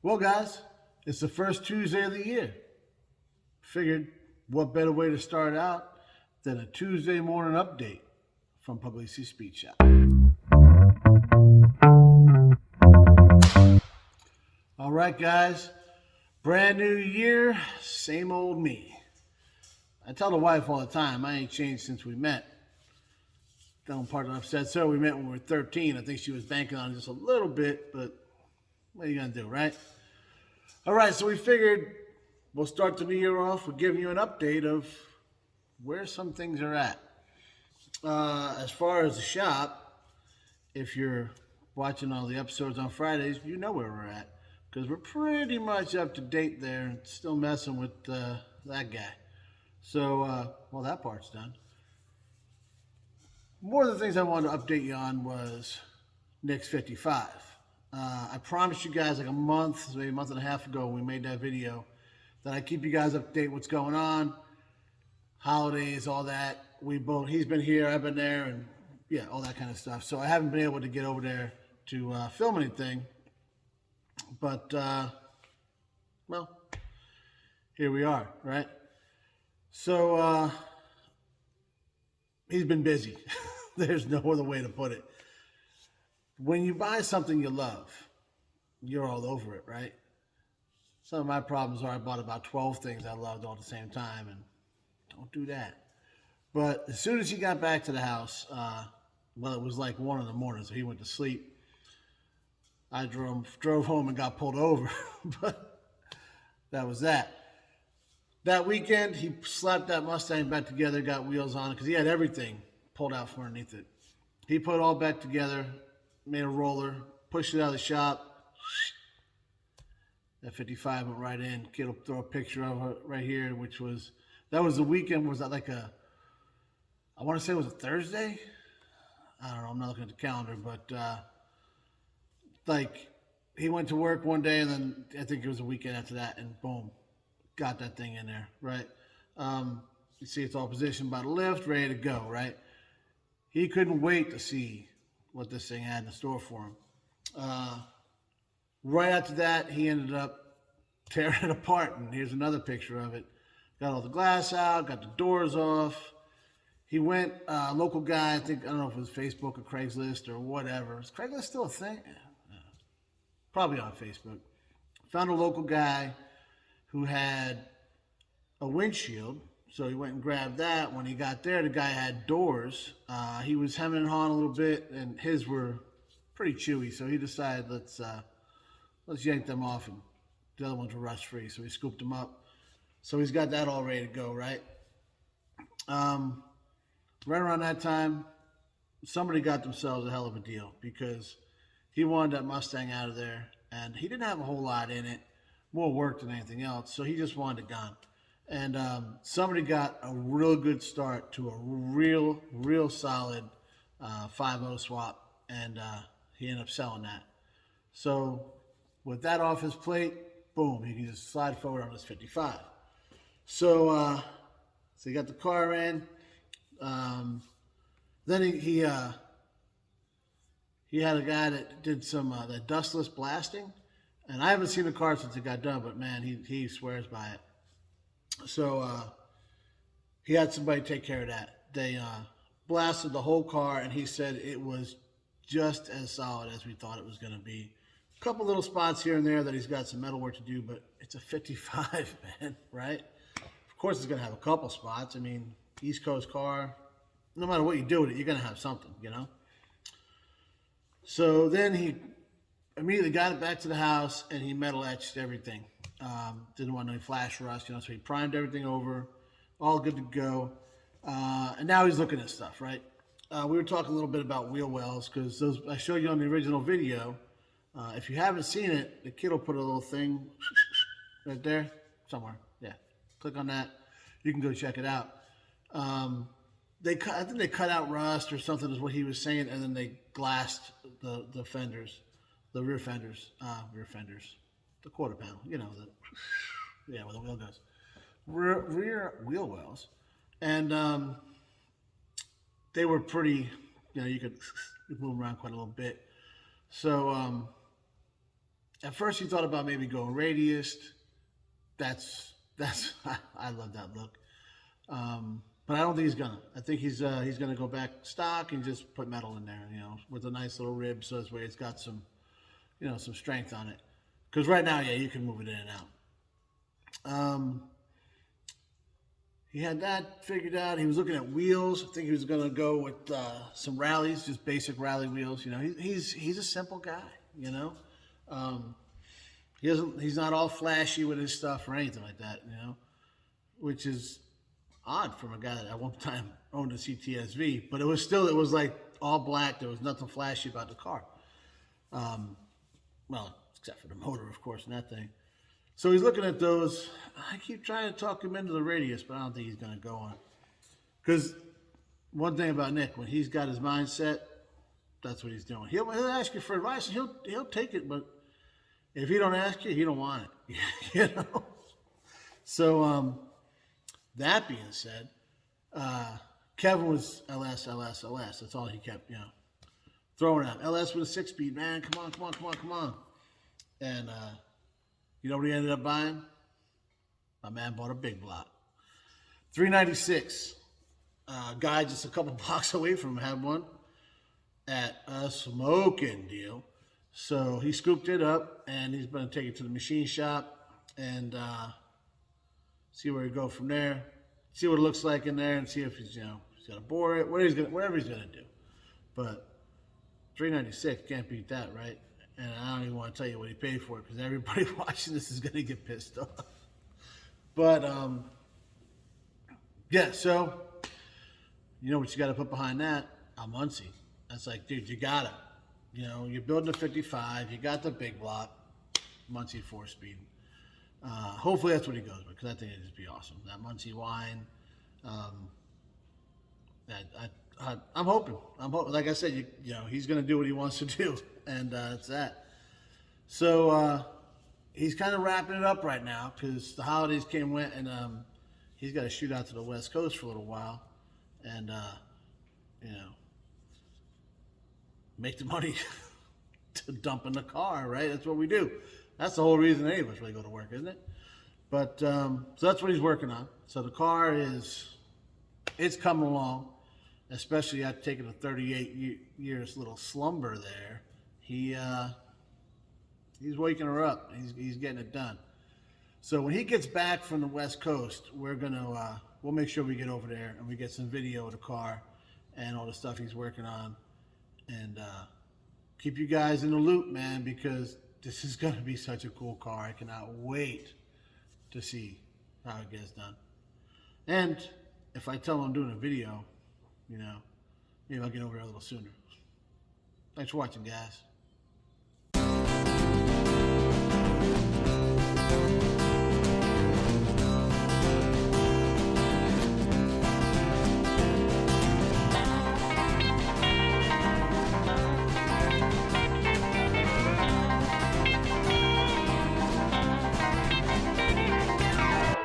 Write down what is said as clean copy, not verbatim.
Well, guys, it's the first Tuesday of the year. Figured what better way to start out than a Tuesday morning update from Pugliese Speed Shop. All right, guys, brand new year, same old me. I tell the wife all the time, I ain't changed since we met. Don't part of upset. So we met when we were 13. I think she was banking on it just a little bit, but what are you gonna do, right? All right, so we figured we'll start the new year off with giving you an update of where some things are at. As far as the shop, if you're watching all the episodes on Fridays, you know where we're at because we're pretty much up to date there and still messing with that guy. So, well, that part's done. More of the things I wanted to update you on was Nick's 55. I promised you guys like a month, maybe a month and a half ago when we made that video, that I keep you guys up to date what's going on, holidays, all that. He's been here, I've been there, and yeah, all that kind of stuff. So I haven't been able to get over there to film anything, but well, here we are, right? So he's been busy. There's no other way to put it. When you buy something you love, you're all over it, right? Some of my problems are I bought about 12 things I loved all at the same time, and don't do that. But as soon as he got back to the house, well, it was like 1 in the morning, so he went to sleep. I drove home and got pulled over, but that was that. That weekend, he slapped that Mustang back together, got wheels on it, because he had everything pulled out from underneath it. He put it all back together, made a roller, pushed it out of the shop. That 55 went right in. Kid will throw a picture of it right here, that was the weekend. Was that like I want to say it was a Thursday? I don't know. I'm not looking at the calendar, but like he went to work one day and then I think it was a weekend after that and boom, got that thing in there, right? You see it's all positioned by the lift, ready to go, right? He couldn't wait to see what this thing had in the store for him. Right after that, he ended up tearing it apart, and here's another picture of it. Got all the glass out, got the doors off. He went, local guy, I don't know if it was Facebook or Craigslist or whatever. Is Craigslist still a thing? Probably on Facebook. Found a local guy who had a windshield. So he went and grabbed that. When he got there, the guy had doors. He was hemming and hawing a little bit, and his were pretty chewy. So he decided let's yank them off, and the other ones were rust free. So he scooped them up. So he's got that all ready to go, right? Right around that time, somebody got themselves a hell of a deal because he wanted that Mustang out of there, and he didn't have a whole lot in it, more work than anything else. So he just wanted it gone. And somebody got a real good start to a real solid 5.0 swap, and he ended up selling that. So with that off his plate, boom, he can just slide forward on his 55. So he got the car in. Then he had a guy that did some that dustless blasting, and I haven't seen the car since it got done, but man, he swears by it. So he had somebody take care of that. They blasted the whole car, and he said it was just as solid as we thought it was going to be. A couple little spots here and there that he's got some metal work to do, but it's a 55, man, right? Of course it's going to have a couple spots. I mean, East Coast car, no matter what you do with it, you're going to have something, you know? So then he immediately got it back to the house, and he metal etched everything. Didn't want any flash rust, you know, so he primed everything over, all good to go. And now he's looking at stuff, right? We were talking a little bit about wheel wells because those I showed you on the original video. If you haven't seen it, the kid will put a little thing right there somewhere. Yeah, click on that. You can go check it out. I think they cut out rust or something is what he was saying, and then they glassed the fenders, the rear fenders, the quarter panel, you know, where the wheel goes. Rear wheel wells. And they were pretty, you know, you could move them around quite a little bit. So At first, he thought about maybe going radius. That's I love that look. But I don't think he's gonna. I think he's gonna go back stock and just put metal in there, with a nice little rib, so this way it's got some, some strength on it. Because right now, yeah, you can move it in and out. He had that figured out. He was looking at wheels. I think he was gonna go with some rallies, just basic rally wheels. He's a simple guy. He's not all flashy with his stuff or anything like that. Which is odd from a guy that at one time owned a CTSV, but it was like all black. There was nothing flashy about the car. Well, except for the motor, of course, and that thing. So he's looking at those. I keep trying to talk him into the radius, but I don't think he's going to go on. Because one thing about Nick, when he's got his mindset, that's what he's doing. He'll ask you for advice, and he'll take it, but if he don't ask you, he don't want it. So, that being said, Kevin was LS. That's all he kept, throwing out. LS with a 6-speed, man. Come on. And you know what he ended up buying? My man bought a big block. 396. Guy just a couple blocks away from him had one at a smoking deal. So he scooped it up, and he's going to take it to the machine shop and see where he go from there. See what it looks like in there, and see if he's going to bore it, whatever he's going to do. But 396 can't beat that, right? And I don't even want to tell you what he paid for it because everybody watching this is going to get pissed off. But yeah. So you know what you got to put behind that? A Muncie. That's like, dude, you got it. You're building a 55. You got the big block, Muncie 4-speed. Hopefully that's what he goes with, because I think it'd just be awesome. That Muncie wine. I'm hoping. Like I said, he's going to do what he wants to do, and that's that. So he's kind of wrapping it up right now because the holidays went, and he's got to shoot out to the West Coast for a little while, and make the money to dump in the car, right? That's what we do. That's the whole reason any of us really go to work, isn't it? But so that's what he's working on. So the car it's coming along, especially after taking a 38 years little slumber there. He's waking her up. He's getting it done. So when he gets back from the West Coast, we'll make sure we get over there and we get some video of the car and all the stuff he's working on, and keep you guys in the loop, man, because this is going to be such a cool car. I cannot wait to see how it gets done. And if I tell him I'm doing a video, maybe I'll get over there a little sooner. Thanks for watching, guys.